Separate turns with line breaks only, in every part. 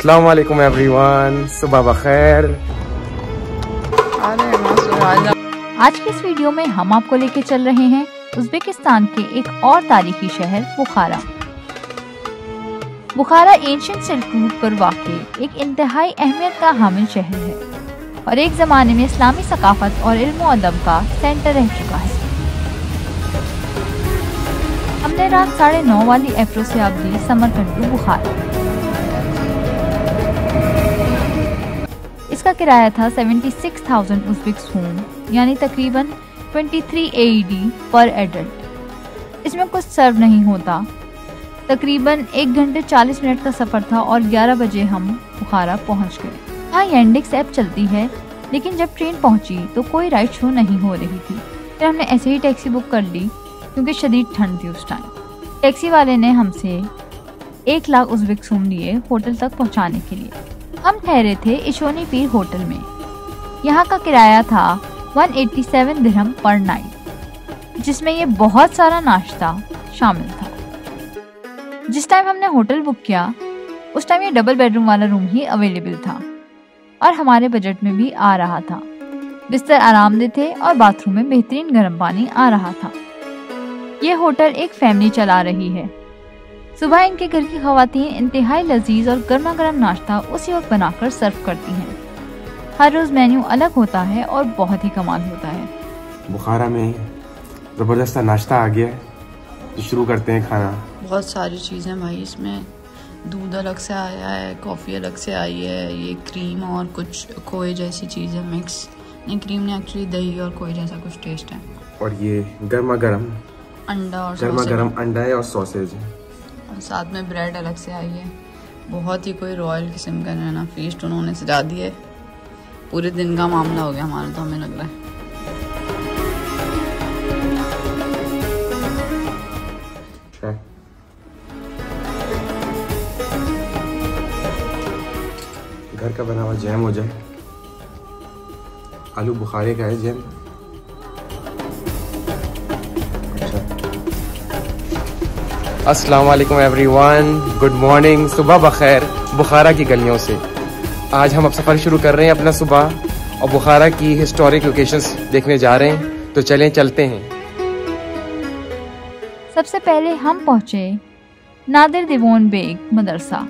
अस्सलाम वालेकुम एवरीवन, सुबह बखैर।
आज की इस वीडियो में हम आपको लेके चल रहे हैं उज़्बेकिस्तान के एक और तारीखी शहर बुखारा। बुखारा एंशिएंट सिल्क रूट पर वाक़ई एक इंतहाई अहमियत का हामिल शहर है और एक ज़माने में इस्लामी सकाफत और इल्म व अदब का सेंटर रह चुका है। हमने रात 9:30 वाली एफ्रो से अब दी समरकंद टू बुखारा। इसका किराया था 76,000 उज़्बेक सूम, यानी तकरीबन 23 AED पर एडल्ट। इसमें कुछ सर्व नहीं होता। तकरीबन 1 घंटे 40 मिनट का सफ़र था और 11 बजे हम बुखारा पहुंच गए। यहाँ यैंडेक्स ऐप चलती है, लेकिन जब ट्रेन पहुंची तो कोई राइड शो नहीं हो रही थी। फिर हमने ऐसे ही टैक्सी बुक कर ली क्योंकि शदीद ठंड थी उस टाइम। टैक्सी वाले ने हमसे 1 लाख उज़्बेक सूम लिए होटल तक पहुंचाने के लिए। हम ठहरे थे इशोनी पीर होटल में। यहाँ का किराया था 187 दिरहम पर नाइट, जिसमें ये बहुत सारा नाश्ता शामिल था। जिस टाइम हमने होटल बुक किया उस टाइम ये डबल बेडरूम वाला रूम ही अवेलेबल था और हमारे बजट में भी आ रहा था। बिस्तर आरामदेह थे और बाथरूम में बेहतरीन गर्म पानी आ रहा था। ये होटल एक फैमिली चला रही है। सुबह इनके घर की खवातीन इंतहाई लजीज और गर्मा गर्म नाश्ता उसी वक्त बनाकर सर्व करती हैं। हर रोज मेन्यू अलग होता है और बहुत ही कमाल होता है।
बुखारा में ज़बरदस्त नाश्ता आ गया है, तो शुरू करते हैं खाना।
बहुत सारी चीज़ें भाई, इसमें दूध अलग से आया है, कॉफ़ी अलग से आई है, ये क्रीम और कुछ खोए जैसी चीज़ है मिक्स। नहीं, क्रीम नहीं, एक्चुअली दही और खोए जैसा कुछ टेस्ट है। और
ये गर्मा गर्म
अंडा और
अंडा है और सॉसेज है
और साथ में ब्रेड अलग से आई है। बहुत ही कोई रॉयल किस्म का है ना फीस्ट उन्होंने सजा दी है। पूरे दिन का मामला हो गया हमारा, तो हमें लग रहा है।
घर का बना हुआ जैम हो जाए। आलू बुखारे का है जैम। अस्सलाम वालेकुम एवरीवन, गुड मॉर्निंग, सुबह बखैर बुखारा की गलियों से। आज हम अब सफ़र शुरू कर रहे हैं अपना सुबह और बुखारा की हिस्टोरिक लोकेशंस देखने जा रहे हैं, तो चलते हैं।
सबसे पहले हम पहुंचे नादिर दिवान बेग मदरसा।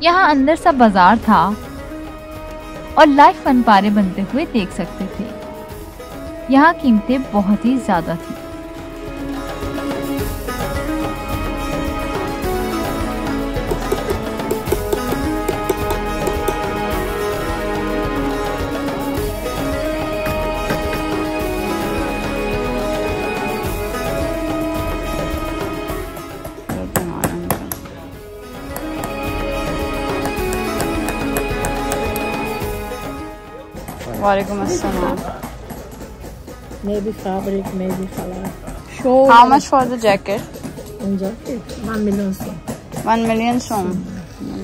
यहाँ अंदर सा बाजार था और लाइव फनपारे बनते हुए देख सकते थे। यहाँ कीमतें बहुत ही ज्यादा थी।
वालेकुम अस्सलाम।
Maybe fabric, maybe color.
How much for the jacket?
Jacket, 1 million soon.
1 million soon.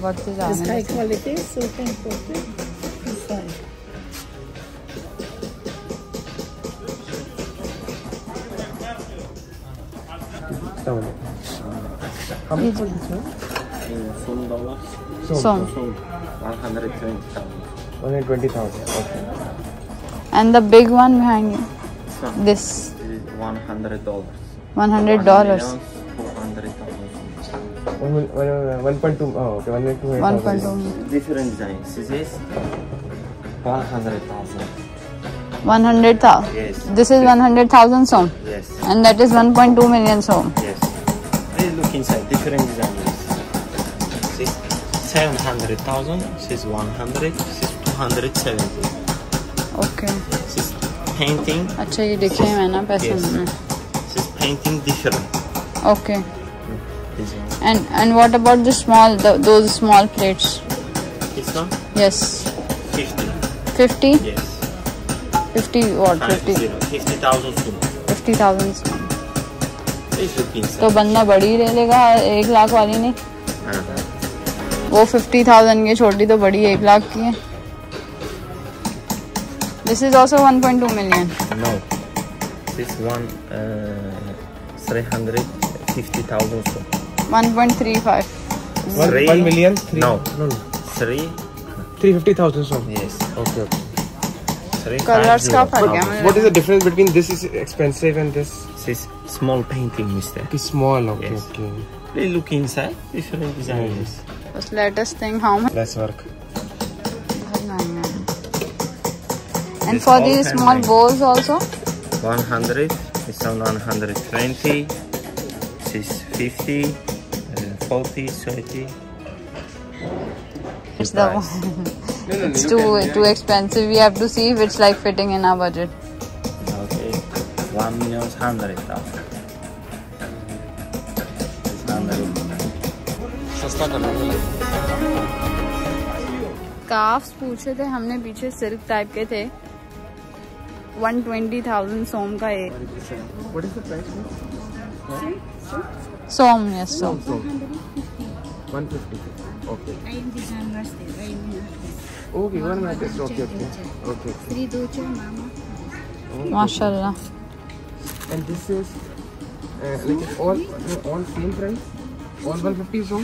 बहुत ही ज़्यादा
It's
है।
high quality, so you can put it inside.
How much for this one?
Soon.
120,000. Okay.
And the big one behind you. This.
$100.
$100.
1.2. Oh, okay. 1.2.
1.2.
Different designs. This is 100,000.
100,000.
Yes.
This is 100,000 soon.
Yes.
And that is 1.2 million soon.
Yes. Please look inside. Different designs. This is 700,000. This is 100. This is 270.
Okay.
This is painting.
अच्छा ये देखिए मैं ना पैसे
Yes.
में।
This is painting different.
Okay.
This one.
And what about the small those small plates?
This one.
Yes.
50.
50.
Yes.
50 what? 50.
50,000 soon.
50,000 soon.
Please look inside.
तो बंदा बड़ी ले लेगा 1 लाख वाली नहीं। वो 50,000 की, छोटी तो बड़ी 1 लाख की है। This is also 1.2 million.
No. This one 350,000 soon.
1.35.
1 million?
No.
No. 350,000 soon.
Yes.
Okay.
Colors का फर्क है.
What is the difference between this is expensive and this?
This is small painting, mister.
Okay, small. Okay,
Yes.
okay.
Please look inside. Different designs.
Just latest thing how much?
Less work.
And
This
for
all
these small
handmade.
bowls also?
100. This one 120. This is 50. 40, 30.
It's the
price.
it's too expensive. We have to see if it's like fitting in our budget.
Okay. 1,100,000.
सस्ता कर लो.
Scarfs पूछे थे हमने, पीछे silk type के थे. 120,000 सोम का एक.
What is the price?
Som, yes, Som.
150. Okay. Okay, one minute. Okay.
माशाल्लाह.
And this is like all same price? All 150 so?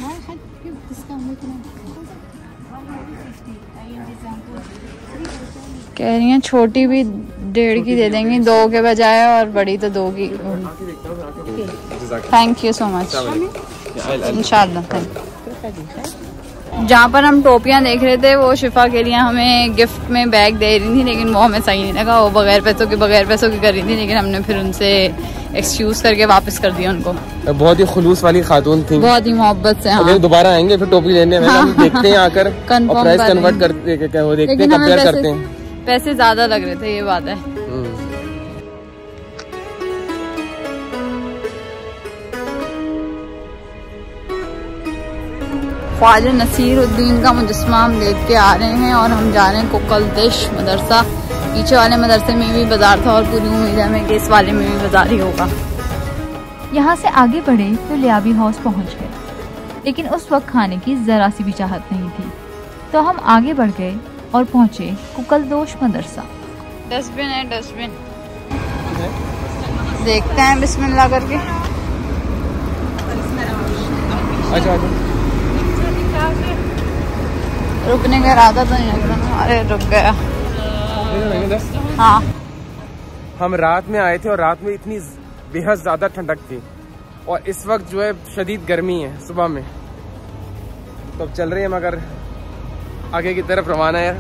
कह रही हैं छोटी भी 1.5 की दे देंगी 2 के बजाय, और बड़ी तो 2 की. Thank you so much. इंशाल्लाह. जहाँ पर हम टोपियाँ देख रहे थे वो शिफा के लिए हमें गिफ्ट में बैग दे रही थी, लेकिन वो हमें सही नहीं लगा. वो बगैर पैसों के कर रही थी, लेकिन हमने फिर उनसे एक्सक्यूज करके वापस कर दिया उनको.
बहुत ही खुलूस वाली खातून थी,
बहुत ही मोहब्बत से. हाँ.
दोबारा आएंगे फिर टोपी लेने में. हम देखते हैं आकर और प्राइस कन्वर्ट करते हैं, वो देखते हैं, कंपेयर करते हैं.
पैसे ज्यादा लग रहे थे, ये बात है. ख्वाजा नसीरुद्दीन का मुजस्मा हम देख के आ रहे हैं, और हम जा रहे हैं कुकलदेश मदरसा. पीछे वाले मदरसे में भी बाजार था, और पूरी उम्मीद है हमें कि इस वाले में भी बाजार ही होगा.
यहाँ से आगे बढ़े तो लियाबी हाउस पहुँच गए, लेकिन उस वक्त खाने की जरा सी भी चाहत नहीं थी, तो हम आगे बढ़ गए और पहुँचे कुकलदोश मदरसा.
डस्टबिन है, डस्टबिन देखते हैं बिस्मिल्लाह करके.
अच्छा.
रुकने का इरादा तो नहीं लग रहा. अरे रुक गया. हाँ.
हम रात में आए थे और रात में इतनी बेहद ज्यादा ठंडक थी, और इस वक्त जो है शदीद गर्मी है सुबह में. तो अब चल रहे हैं मगर आगे की तरफ रवाना है.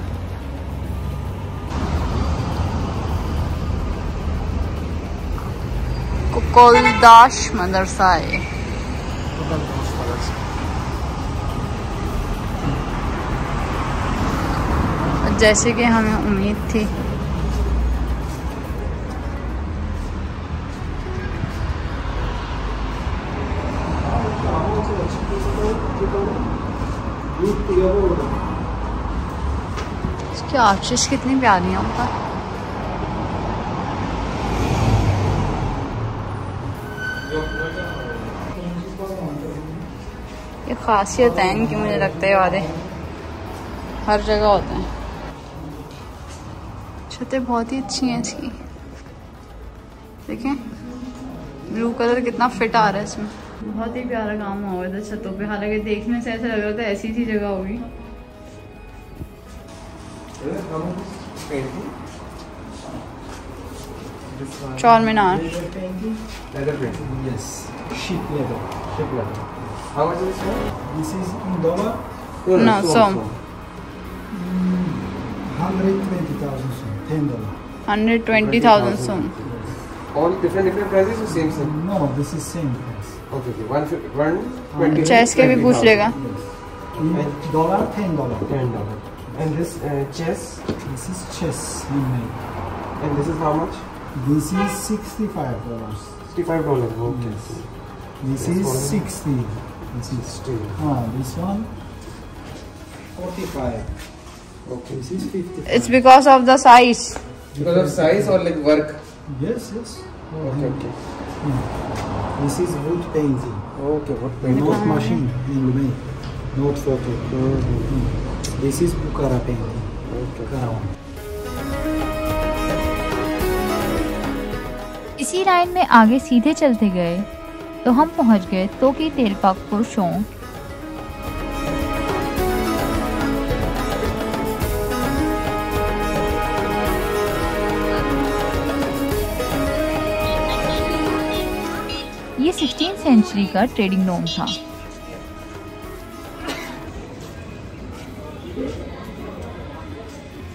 कुकलदाश मदरसा है. जैसे कि हमें उम्मीद थी. इसकी आर्चिस कितनी प्यारी है उनका. ये खासियत है इनकी, मुझे लगता है वादे हर जगह होते हैं. छतें बहुत ही अच्छी हैं इसकी. देखें ब्लू कलर कितना फिट आ रहा है इसमें. बहुत ही प्यारा काम हुआ इधर छतों पे. हालांकि देखने से ऐसा लग रहा था ऐसी सी जगह होगी. Charminar.
Yes, sheep leather.
How much is this one?
This is in dollar.
No, som.
120,000 soon. $10.
120,000 soon.
All different prices or same?
No, this is same price.
Okay, 120.
Chess के भी पूछ लेगा.
Yes. In dollar, $10.
$10. And this chess?
This is chess handmade.
And this is how much?
This is $65.
$65. Okay.
This is 60. This is this one 45.
Okay.
This is 55.
It's because of the size.
Because of size or like work?
Yes, yes.
Okay.
This is wood painting.
Okay, what painting?
Not machine, handmade. Not photo. This is Bukhara painting.
Okay.
Karawan.
इसी line में आगे सीधे चलते गए तो हम पहुंच गए तोकी तेलपाक पुरुषों। ये 16th सेंचुरी का ट्रेडिंग डोम था।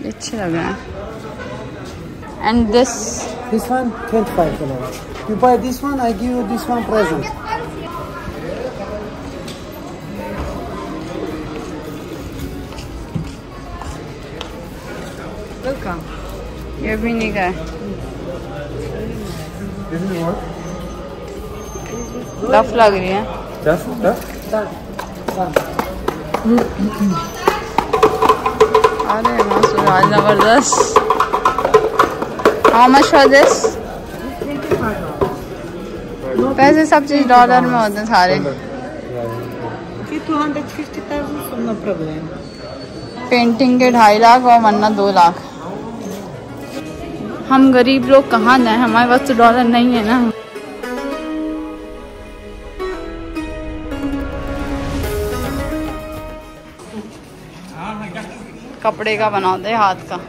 अच्छे लग रहे हैं। And
This one, 25 dollars. You buy this one, I give you this one present.
ये भी नहीं गए। टफ लग रही है। अरे मासूम जबरदस्त। How much for this? पैसे सब चीज डॉलर में होते हैं सारे।
250,000, no problem.
पेंटिंग के 2.5 लाख और वरना 2 लाख। हम गरीब लोग कहाँ जाएं, हमारे पास तो डॉलर नहीं है ना। कपड़े का बनाते हाथ का।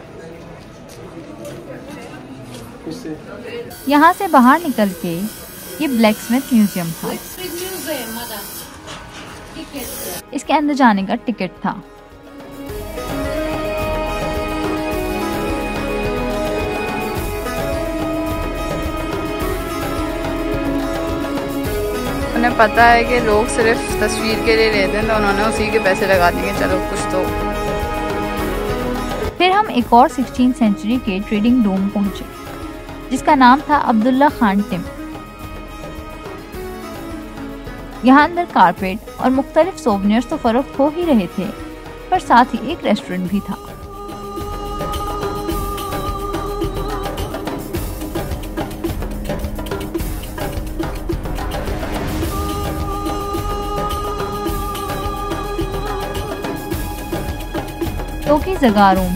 यहाँ से बाहर निकल के ये ब्लैकस्मिथ म्यूजियम था। इसके अंदर जाने का टिकट था।
उन्हें पता है कि लोग सिर्फ तस्वीर के लिए लेते हैं, तो उन्होंने उसी के पैसे लगा दिए। चलो कुछ तो।
फिर हम एक और 16th सेंचुरी के ट्रेडिंग डोम पहुंचे जिसका नाम था अब्दुल्ला खान टिम। यहाँ अंदर कारपेट और मुख्तलिफ सोवेनियर्स तो फरोख्त हो ही रहे थे, पर साथ ही एक रेस्टोरेंट भी था। तोकी ज़गारों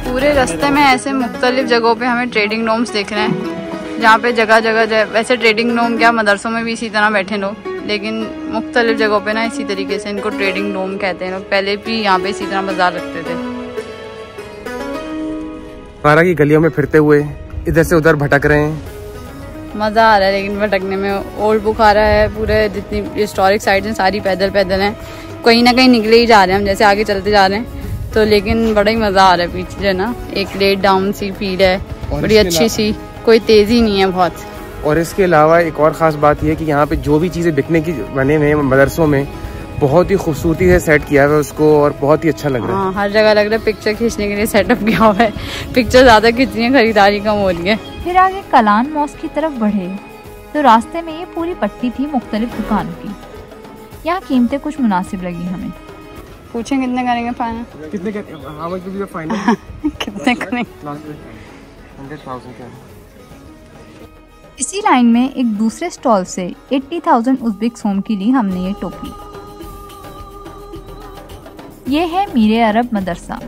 पूरे रास्ते में ऐसे मुख्तलिफ जगहों पे हमें ट्रेडिंग डोम्स दिख रहे हैं, जहाँ पे जगह जगह वैसे ट्रेडिंग डोम क्या मदरसों में भी इसी तरह बैठे लोग, लेकिन मुख्तलिफ जगहों पे ना इसी तरीके से इनको ट्रेडिंग डोम कहते हैं। लोग पहले भी यहाँ पे इसी तरह बाजार रखते थे।
बुखारा की गलियों में फिरते हुए इधर से उधर भटक रहे हैं।
मज़ा आ रहा है लेकिन भटकने में। ओल्ड बुखारा है, पूरे जितनी हिस्टोरिक साइट्स हैं सारी पैदल पैदल हैं, कहीं ना कहीं निकले ही जा रहे हैं हम, जैसे आगे चलते जा रहे हैं तो। लेकिन बड़ा ही मज़ा आ रहा है। पीछे जो ना एक लेट डाउन सी फील है, बड़ी अच्छी सी, कोई तेज़ी नहीं है बहुत।
और इसके अलावा एक और ख़ास बात यह है कि यहाँ पे जो भी चीज़ें बिकने की बने हुए हैं मदरसों में, बहुत ही खूबसूरती से सेट किया हुआ है उसको, और बहुत ही अच्छा लग रहा है।
हाँ, हर जगह लग रहा है पिक्चर खींचने के लिए सेटअप किया हुआ है। पिक्चर ज़्यादा खींचनी है, खरीदारी कम हो रही है।
फिर आगे कलान मॉस्क की तरफ बढ़े तो रास्ते में ये पूरी पट्टी थी मुख्तलिफ दुकानों की। यहाँ कीमतें कुछ मुनासिब लगी हमें।
पूछें कितने करेंगे फाइनल?
कितने फाइनल?
कितने करेंगे?
100,000 क्या?
इसी लाइन में एक दूसरे स्टॉल से 80,000 उज़्बेक सोम की ली हमने ये टोपी। ये है मीरे अरब मदरसा।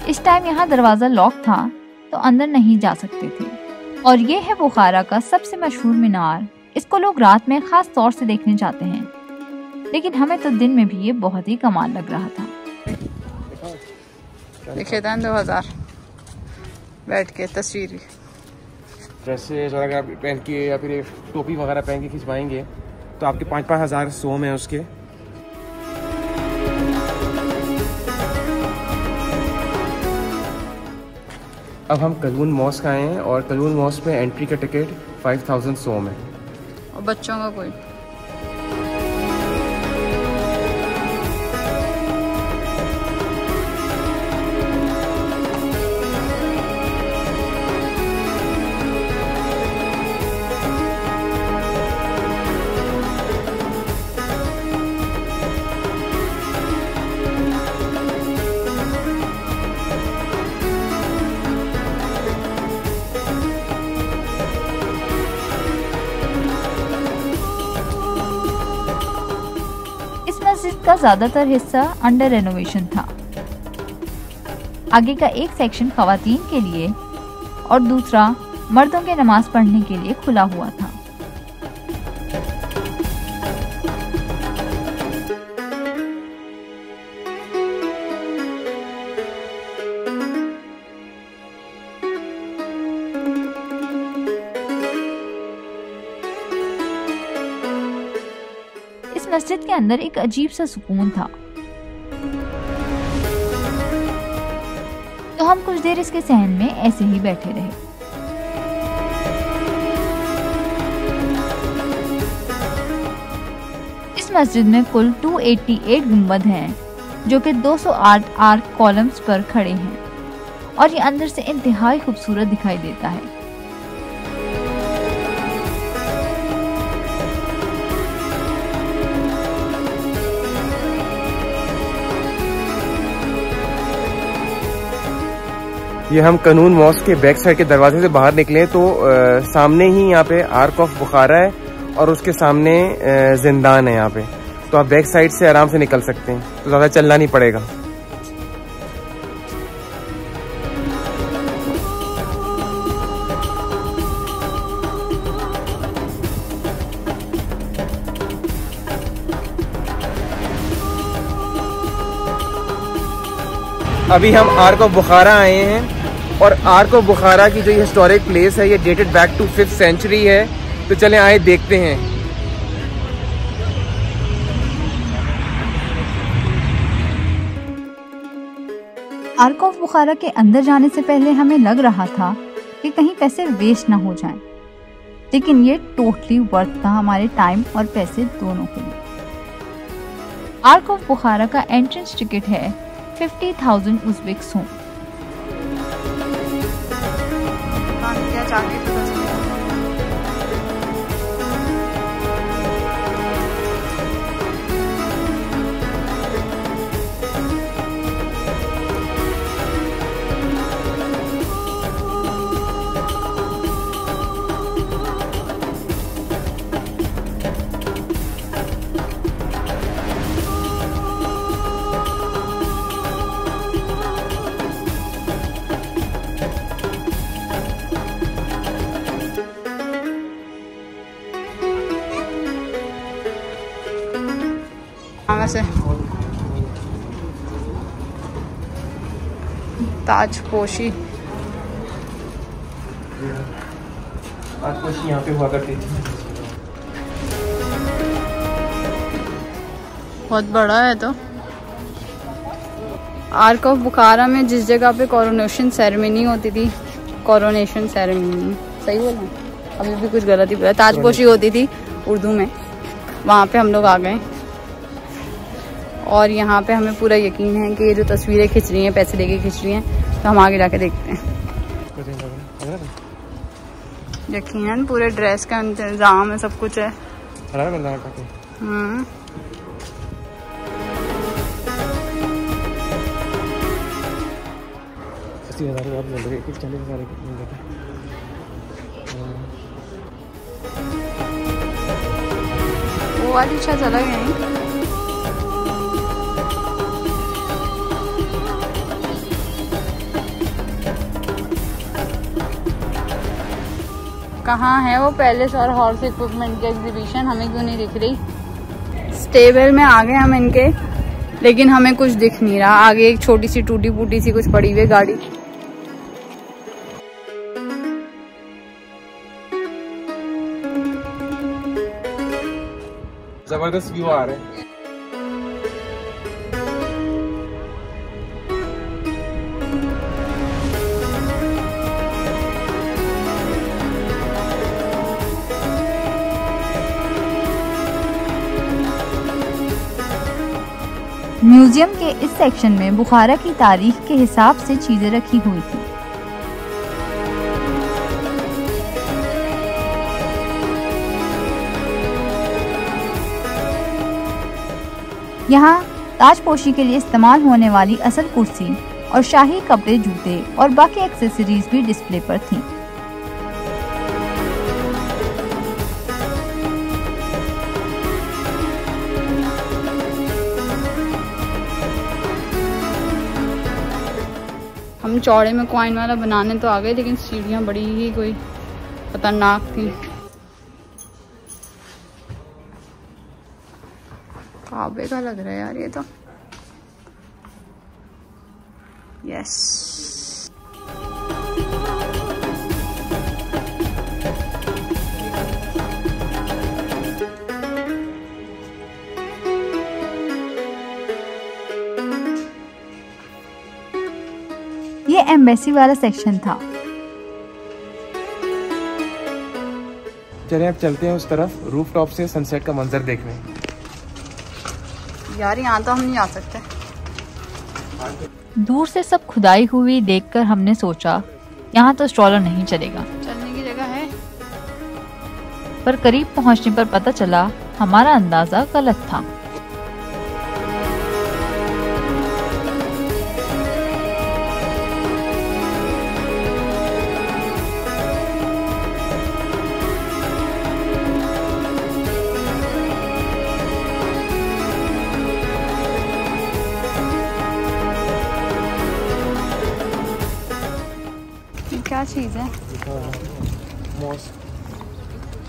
इस टाइम यहाँ दरवाजा लॉक था तो अंदर नहीं जा सकते थे। और ये है बुखारा का सबसे मशहूर मीनार। इसको लोग रात में खास तौर से देखने जाते हैं, लेकिन हमें तो दिन में भी ये बहुत ही कमाल लग रहा था।
लिखे था 2000 बैठ के तस्वीर।
जैसे अगर आप पहन के या फिर टोपी वगैरह पहन के खिंचवाएंगे तो आपके 5-5 हज़ार सोम हैं उसके। अब हम कलून मॉस्क आए हैं और कलून मॉस्क में एंट्री का टिकट 5,000 सोम है।
और बच्चों का कोई
मस्जिद का ज़्यादातर हिस्सा अंडर रेनोवेशन था। आगे का एक सेक्शन ख़वातीन के लिए और दूसरा मर्दों के नमाज पढ़ने के लिए खुला हुआ था। इस मस्जिद के अंदर एक अजीब सा सुकून था, तो हम कुछ देर इसके सहन में ऐसे ही बैठे रहे। इस मस्जिद में कुल 288 गुंबद हैं, जो कि 208 आर्क कॉलम्स पर खड़े हैं और ये अंदर से इंतहाई खूबसूरत दिखाई देता है।
ये हम कनून मॉस्क के बैक साइड के दरवाजे से बाहर निकले तो सामने ही यहाँ पे आर्क ऑफ बुखारा है और उसके सामने जिंदान है यहाँ पे, तो आप बैक साइड से आराम से निकल सकते हैं, तो ज़्यादा चलना नहीं पड़ेगा। अभी हम आर्क ऑफ बुखारा आए हैं और आर्क ऑफ बुखारा की जो हिस्टोरिक प्लेस है ये dated back to 5th century है, तो चलें आए देखते हैं।
आर्क ऑफ बुखारा के अंदर जाने से पहले हमें लग रहा था कि कहीं पैसे वेस्ट ना हो जाएं, लेकिन ये टोटली वर्थ था हमारे टाइम और पैसे दोनों के लिए। आर्क ऑफ बुखारा का एंट्रेंस टिकट है 50,000 उज़्बेक सूम।
से ताजपोशी
यहाँ पे हुआ करती थी।
बहुत बड़ा है। तो आर्क ऑफ बुखारा में जिस जगह पे कोरोनेशन सेरेमनी होती थी, कोरोनेशन सेरेमनी सही बोला, अभी भी कुछ गलत ही बोला, ताजपोशी होती थी उर्दू में, वहाँ पे हम लोग आ गए और यहाँ पे हमें पूरा यकीन है कि ये जो तस्वीरें खिंच रही हैं पैसे देके खिंच रही हैं, तो हम आगे जाके देखते हैं। यकीनन पूरे ड्रेस का इंतजाम है, सब कुछ है। वो वाली अच्छा चला गया। कहाँ है वो पैलेस और हॉर्स इक्विपमेंट की एग्जीबिशन, हमें क्यों नहीं दिख रही। स्टेबल में आ गए हम इनके, लेकिन हमें कुछ दिख नहीं रहा। आगे एक छोटी सी टूटी फूटी सी कुछ पड़ी हुई गाड़ी।
जबरदस्त व्यू आ रहा है।
म्यूजियम के इस सेक्शन में बुखारा की तारीख के हिसाब से चीजें रखी हुई थी। यहाँ ताजपोशी के लिए इस्तेमाल होने वाली असल कुर्सी और शाही कपड़े, जूते और बाकी एक्सेसरीज भी डिस्प्ले पर थीं।
हम चौड़े में कॉइन वाला बनाने तो आ गए, लेकिन सीढ़ियाँ बड़ी ही कोई खतरनाक थी। काबे का लग रहा है यार ये तो। यस,
ये एम्बेसी वाला सेक्शन था।
चलिए अब चलते हैं उस तरफ, रूफ टॉप से सनसेट का मंजर देखने।
यार यहाँ तो हम नहीं आ सकते।
दूर से सब खुदाई हुई देखकर हमने सोचा यहाँ तो स्ट्रॉलर नहीं चलेगा,
चलने की जगह है।
पर करीब पहुँचने पर पता चला हमारा अंदाजा गलत था।
क्या चीज़ है?
मॉस्क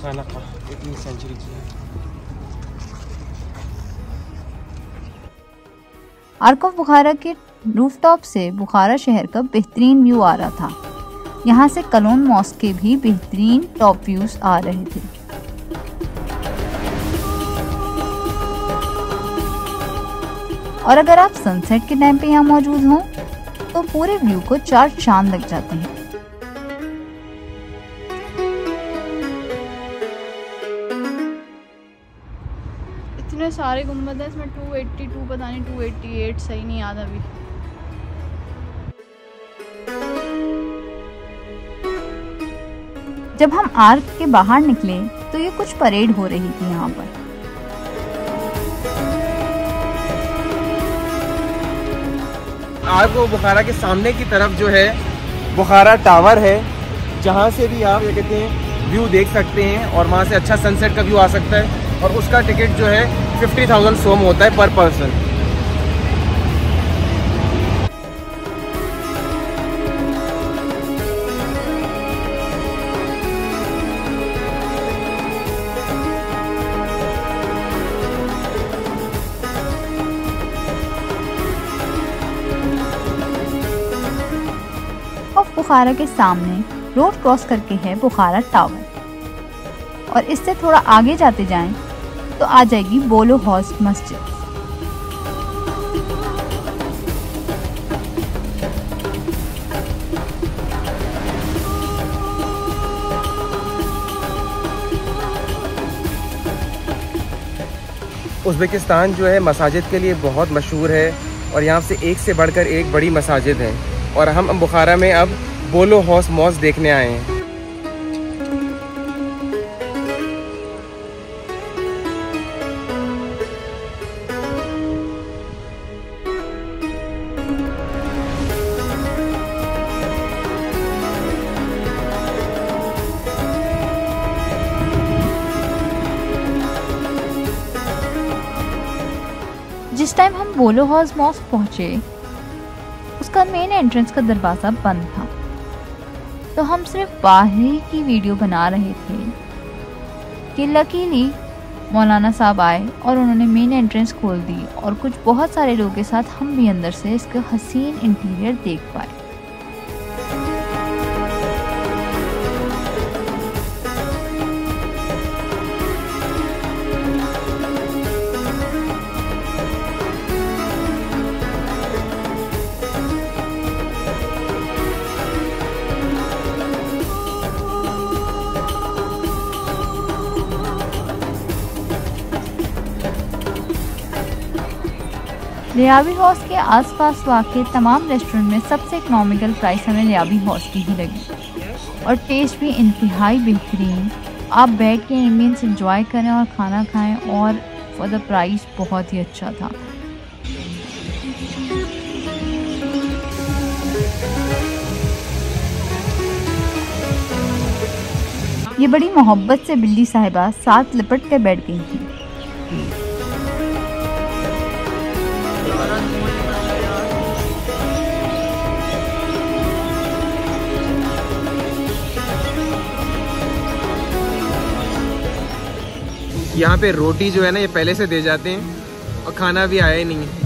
खाना का 18वीं सेंचुरी की है।
आर्क ऑफ बुखारा के रूफटॉप से बुखारा शहर का बेहतरीन व्यू आ रहा था। यहाँ से कलोन मॉस्क के भी बेहतरीन टॉप व्यूज आ रहे थे। और अगर आप सनसेट के टाइम पे यहाँ मौजूद हों तो पूरे व्यू को 4 चांद लग जाते हैं।
इतने सारे गुम्बद है इसमें, 282 पता नहीं 288 सही नहीं याद अभी।
जब हम आर्क के बाहर निकले तो ये कुछ परेड हो रही थी यहाँ पर।
आर्क ऑफ बुखारा के सामने की तरफ जो है बुखारा टावर है, जहाँ से भी आप ये कहते हैं व्यू देख सकते हैं और वहाँ से अच्छा सनसेट का व्यू आ सकता है। और उसका टिकट जो है 50,000 सोम होता है पर पर्सन।
ऑफ बुखारा के सामने रोड क्रॉस करके है बुखारा टावर, और इससे थोड़ा आगे जाते जाएं तो आ जाएगी बोलो हॉस्ट मस्जिद।
उज़्बेकिस्तान जो है मसाजिद के लिए बहुत मशहूर है और यहाँ से एक से बढ़कर एक बड़ी मसाजिद है। और हम बुखारा में अब बोलो हॉस्ट मॉस्क देखने आए हैं।
जिस टाइम हम बोलो हॉस्ट मॉस्क पहुंचे उसका मेन एंट्रेंस का दरवाज़ा बंद था, तो हम सिर्फ बाहर की वीडियो बना रहे थे कि लकीली मौलाना साहब आए और उन्होंने मेन एंट्रेंस खोल दी और कुछ बहुत सारे लोगों के साथ हम भी अंदर से इसका हसीन इंटीरियर देख पाए। लियाबी हाउस के आसपास वाक़ तमाम रेस्टोरेंट में सबसे इकोनॉमिकल प्राइस हमें लियाबी हाउस की ही लगी और टेस्ट भी इंतहाई बेहतरीन। आप बैठ के एम्बियंस एंजॉय करें और खाना खाएं और फॉर द प्राइस बहुत ही अच्छा था। ये बड़ी मोहब्बत से बिल्ली साहिबा साथ लिपट कर बैठ गई थी।
यहाँ पे रोटी जो है ना ये पहले से दे जाते हैं और खाना भी आया ही नहीं है।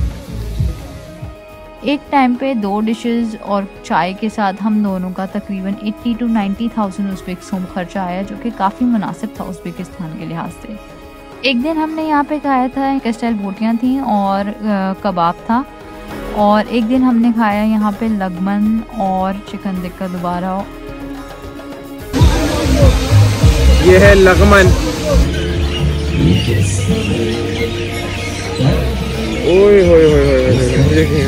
एक टाइम पे 2 डिशेस और चाय के साथ हम दोनों का तकरीबन 80 to 90,000 उज़्बेक सोम खर्चा आया, जो कि काफ़ी मुनासिब था उज़्बेकिस्तान के लिहाज से। एक दिन हमने यहाँ पे खाया था स्टाइल बोटियाँ थी और कबाब था, और एक दिन हमने खाया यहाँ पे लगमन और चिकन टिक्का दोबारा।
ये है लगमन। ओए होए होए होए देखिए,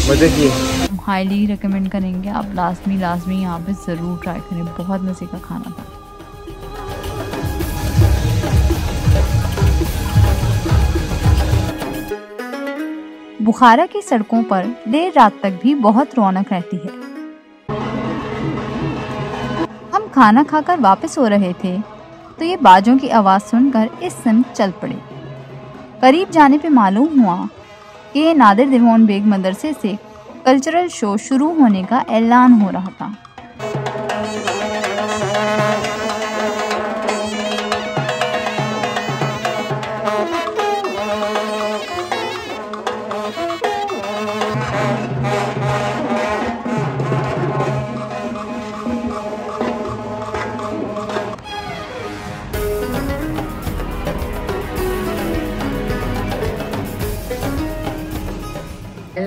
मजे की।
हाईली रिकमेंड करेंगे, आप लाजमी यहाँ पे ज़रूर ट्राई करें, बहुत मज़े का खाना था। बुखारा की सड़कों पर देर रात तक भी बहुत रौनक रहती है। हम खाना खाकर वापस हो रहे थे तो ये बाजों की आवाज़ सुनकर इस सिमत चल पड़े। करीब जाने पे मालूम हुआ कि ये नादिर दिवान बेग मदरसे से कल्चरल शो शुरू होने का ऐलान हो रहा था।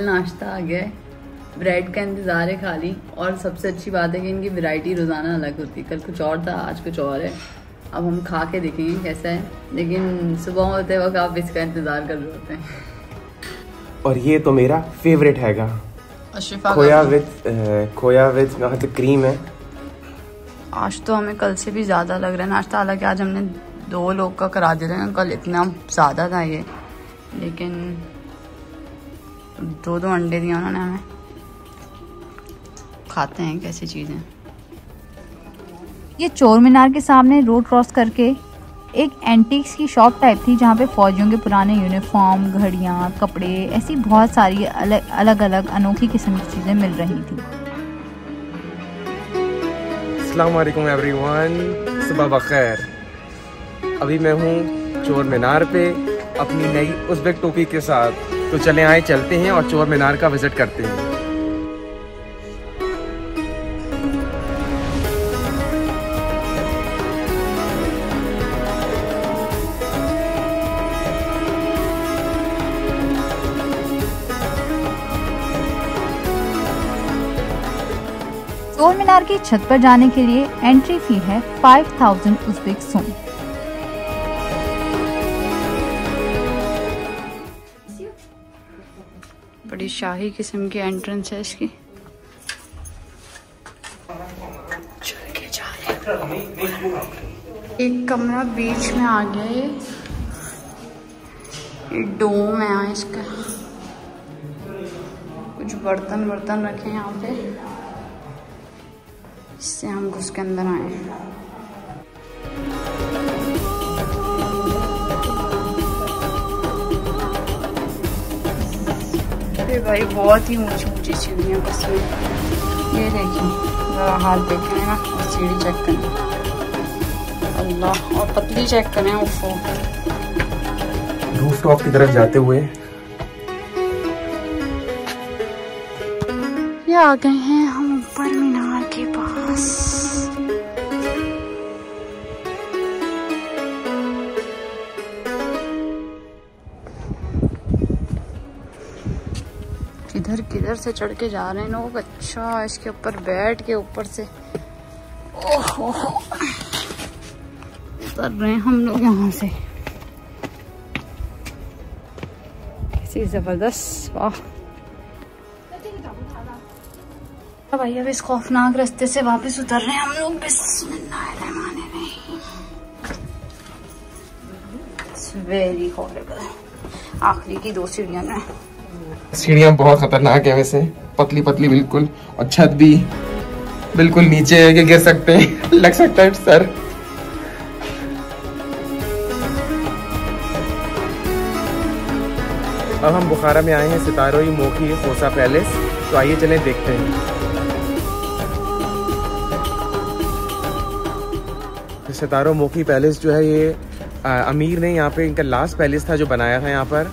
नाश्ता आ गया है, ब्रेड का इंतज़ार है खाली, और सबसे अच्छी बात है कि इनकी वैरायटी रोज़ाना अलग होती है। कल कुछ और था, आज कुछ और है। अब हम खा के देखेंगे कैसा है, लेकिन सुबह होते वक्त आप इसका इंतज़ार कर रहे होते हैं।
और ये तो मेरा फेवरेट हैगा, खोया विद क्रीम है।
आज तो हमें कल से भी ज़्यादा लग रहा है नाश्ता, हालांकि आज हमने 2 लोग का करा दिया था, कल इतना ज़्यादा था ये, लेकिन 2 अंडे दिए उन्होंने हमें। खाते हैं कैसी चीज़ें।
ये चोर मीनार के सामने रोड क्रॉस करके एक एंटीक्स की शॉप टाइप थी, जहाँ पे फौजियों के पुराने यूनिफॉर्म, घड़ियाँ, कपड़े, ऐसी बहुत सारी अलग अलग अनोखी किस्म की चीज़ें मिल रही थी।
अस्सलाम वालेकुम एवरीवन, सुबह बखैर। अभी मैं हूँ चोर मीनार पे अपनी नई उज़्बेक टोपी के साथ, तो चलते हैं और चोर मीनार का विजिट करते हैं।
चोर मीनार की छत पर जाने के लिए एंट्री फी है 5000 उज़्बेक सोम।
बड़ी शाही किस्म की एंट्रेंस है इसकी। चल के जा रहे हैं। एक कमरा बीच में आ गया है, ये डोम है यहाँ इसका। कुछ बर्तन रखे हैं यहाँ पे, इससे हम घुस के अंदर आए। भाई बहुत ही ऊंची सीढ़ियाँ बस में। ये देखिए, जरा हाथ देखें ना, सीढ़ी चेक करें, अल्लाह, और पतली चेक करें। उफ़ो,
रूफटॉप की तरफ जाते हुए
ये आ गए हैं हम ऊपर मीनार के पास। किधर से चढ़ के जा रहे हैं लोग। अच्छा, इसके ऊपर बैठ के ऊपर से ओहो उतर रहे हैं हम लोग यहाँ से। कैसी जबरदस्त, वाह भाई। अब इस खौफनाक रास्ते से वापस उतर रहे हैं हम लोग। बिस्मिल्लाहिर्रहमानिर्रहीम। It's very horrible. आखिरी की 2 सीढ़ियाँ में,
सीढ़ियाँ बहुत खतरनाक है वैसे, पतली बिल्कुल, और छत भी बिल्कुल नीचे है कि गिर सकते हैं, लग सकता है सर। अब हम बुखारा में आए हैं सितारोई मोखी फोसा पैलेस, तो आइए चलें देखते हैं। सितारों मोकी पैलेस जो है ये अमीर ने यहाँ पे इनका लास्ट पैलेस था जो बनाया था यहाँ पर।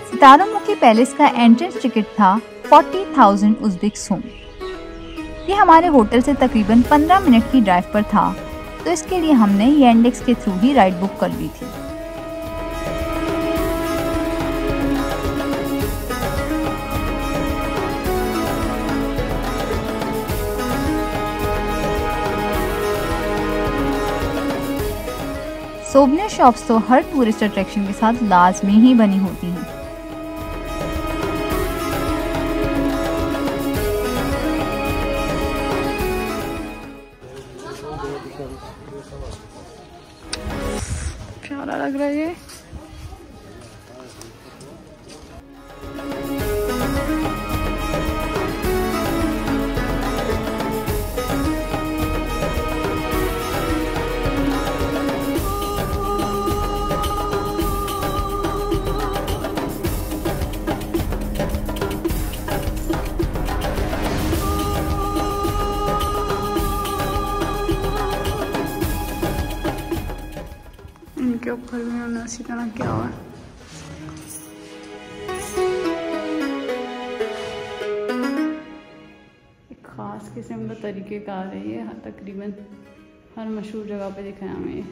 सितारों मुखी पैलेस का एंट्रेंस टिकट था 40,000 उज़्बेक सूम। ये हमारे होटल से तकरीबन 15 मिनट की ड्राइव पर था, तो इसके लिए हमने येंडेक्स के थ्रू ही राइड बुक कर ली थी। सोवनियर शॉप्स तो हर टूरिस्ट अट्रैक्शन के साथ लाजमी ही बनी होती हैं।
प्यारा लग रहा है ये। इनके ऊपर भी उन्होंने इसी तरह किया हुआ है। एक ख़ास किस्म का तरीक़ेकार है ये, तकरीबन हर मशहूर जगह पे दिखाया हमें ये।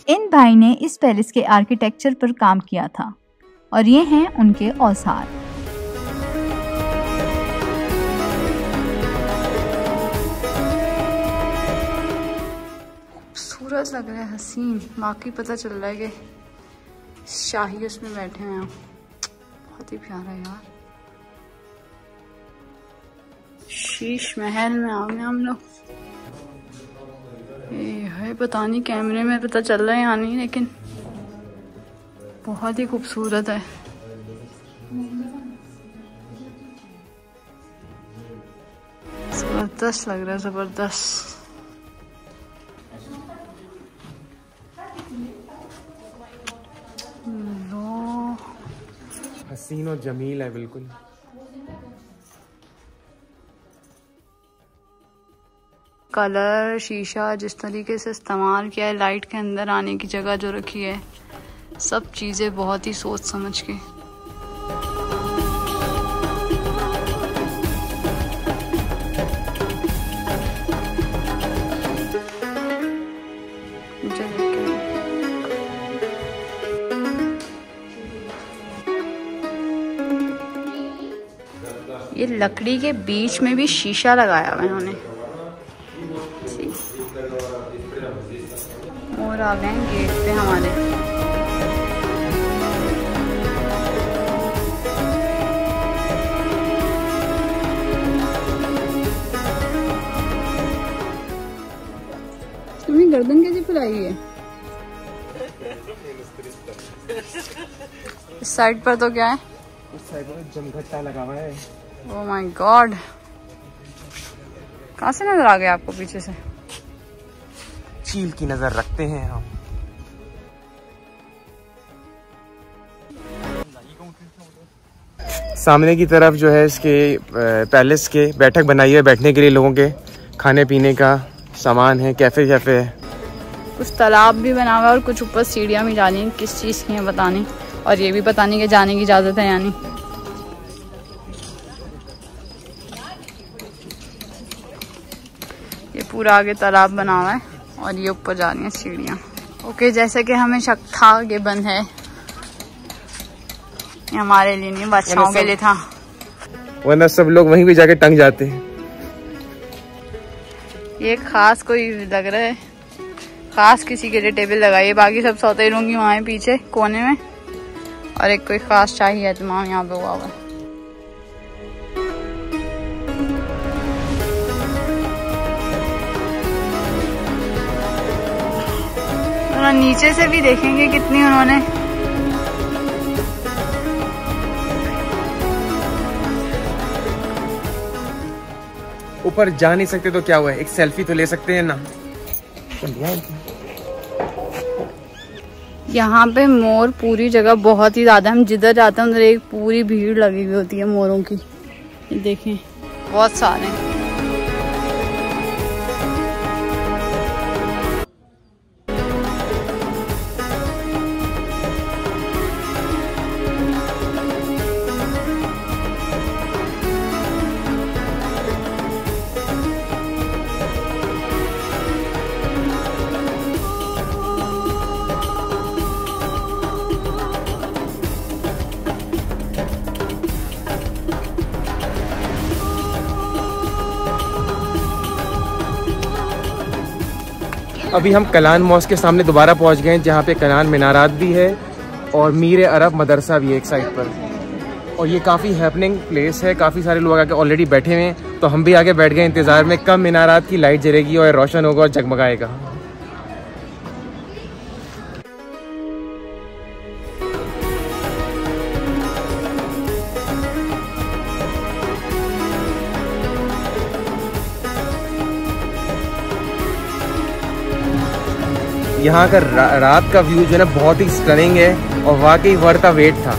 इन भाई ने इस पैलेस के आर्किटेक्चर पर काम किया था और ये हैं उनके औजार।
खूबसूरत लग रहा है, हसीन। बाकी पता चल रहा है कि शाही उसमें बैठे हैं। बहुत ही प्यारा यार। शीश महल में आ गए हम लोग। ये है पता नहीं कैमरे में पता चल रहा है या नहीं, लेकिन बहुत ही खूबसूरत है। जबरदस्त लग रहा है, जबरदस्त।
हसीन और जमील है बिल्कुल।
कलर, शीशा जिस तरीके से इस्तेमाल किया है, लाइट के अंदर आने की जगह जो रखी है, सब चीज़ें बहुत ही सोच समझ के। ये लकड़ी के बीच में भी शीशा लगाया हुआ है इन्होंने। और आ गए हैं गेट पे हमारे। तुमने गर्दन कैसी फुलाई है? इस साइड पर तो क्या है?
उस साइड पर जमघट्टा लगा हुआ है।
ओह माय गॉड, कहाँ से नजर आ गया आपको पीछे से?
चील की नजर रखते हैं हम। सामने की तरफ जो है इसके पैलेस के बैठक बनाई है बैठने के लिए, लोगों के खाने पीने का सामान है, कैफे है।
कुछ तालाब भी बना हुआ है और कुछ ऊपर सीढ़ियाँ भी डाली, किस चीज़ की है पता नहीं, और ये भी पता नहीं कि जाने की इजाज़त है या नहीं। ये पूरा आगे तालाब बना हुआ है और ये ऊपर जा रही हैं सीढ़ियाँ। ओके, जैसे कि हमें शक था ये बंद है, ये हमारे लिए नहीं, बादशाहों के लिए था,
वरना सब लोग वहीं भी जाके टंग जाते हैं।
ये खास कोई लग रहा है, खास किसी के लिए टेबल लगाई है, बाकी सब सोते रहूंगी वहाँ पीछे कोने में, और एक कोई खास चाहिए एहतमाम यहाँ पे हुआ हुआ। नीचे से भी देखेंगे कितनी उन्होंने
ऊपर जा नहीं सकते तो क्या हुआ है, एक सेल्फी तो ले सकते हैं ना।
यहाँ पे मोर पूरी जगह बहुत ही ज्यादा, हम जिधर जाते हैं उधर एक पूरी भीड़ लगी हुई होती है मोरों की। ये देखें बहुत सारे हैं।
अभी हम कलान मॉस्क के सामने दोबारा पहुंच गए हैं, जहाँ पे कलान मीनारात भी है और मीर अरब मदरसा भी है एक साइड पर। और ये काफ़ी हैपनिंग प्लेस है, काफ़ी सारे लोग आके ऑलरेडी बैठे हुए हैं, तो हम भी आगे बैठ गए इंतज़ार में कब मीनारात की लाइट जलेगी और रोशन होगा और जगमगाएगा। यहाँ का रात का व्यू जो है ना बहुत ही स्टनिंग है और वाकई वर्थ द वेट था।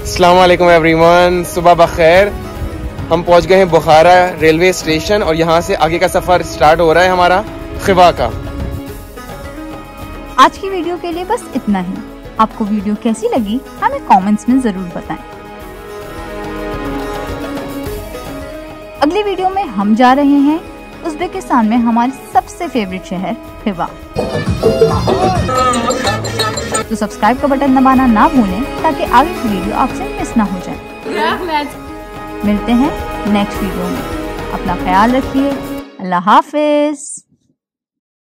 अस्सलाम वालेकुम एवरीवन, सुबह बखैर। हम पहुंच गए हैं बुखारा रेलवे स्टेशन और यहाँ से आगे का सफ़र स्टार्ट हो रहा है हमारा खिवा का।
आज की वीडियो के लिए बस इतना ही। आपको वीडियो कैसी लगी हमें कमेंट्स में ज़रूर बताएं। अगली वीडियो में हम जा रहे हैं उज़्बेकिस्तान में हमारे सबसे फेवरेट शहर खिवा। तो सब्सक्राइब का बटन दबाना ना भूलें ताकि आगे की वीडियो आपसे मिस ना हो जाए। मिलते हैं नेक्स्ट वीडियो में। अपना ख्याल रखिए। अल्लाह हाफिज।